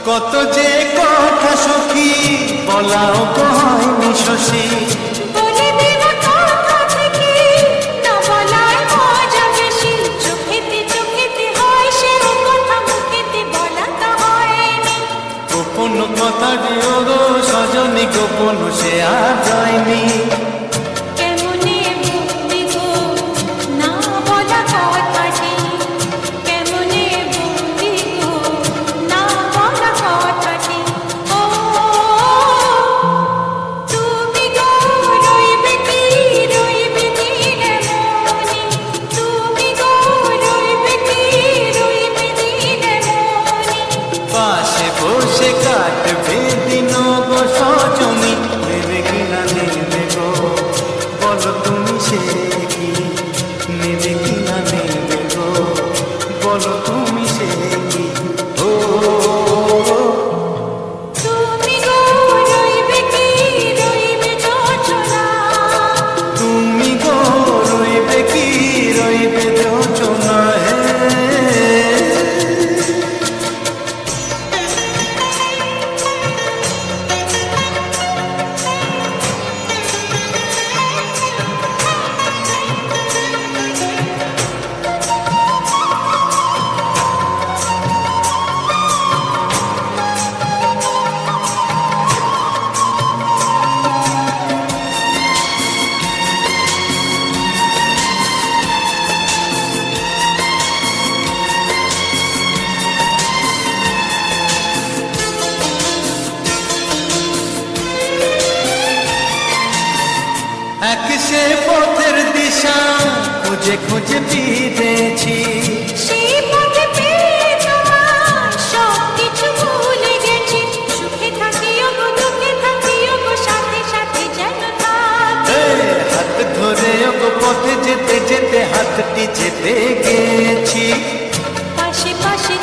কত যে কথা সখী বলাও হয়নি শশী, বলে দেওয়া কথা থেকে না বলায় মজা বেশি। চোখেতে চোখেতে হয় সে কথা, মুখেতে বলা তো হয়নি। গোপন কথা দিও গো সজনী, গোপন সে আর যায়নি। কেমনে বলবি গো না বলা কথাটি, কেমনে বলবি গো না বলা কথাটি। ও তুমি গো রইবে কি রইবে দিনে মনি, তুমি গো রইবে কি রইবে দিনে মনি। পাশে বসে কাটবে দিন গো সজনী, নেবে কি না নেবে গো বলো তুমি সে কি, নেবে কি না নেবে গো বলো তুমি সে কি। ও তুমি গো রইবে কি রইবে যোচনা, তুমি গো রইবে কি রইবে যোচনা। এক সে পথের দিশা খুঁজে খুঁজে ফিরেছি, সেই পথে পেয়ে তোমার সব কিছু ভুলে গেছি। সুখে থাকিও গো দুঃখে থাকিও গো সাথে সাথে যেন থাকি। হাত ধরে গো পথে যেতে যেতে হাতটি চেপে গেছি। পাশে পাশে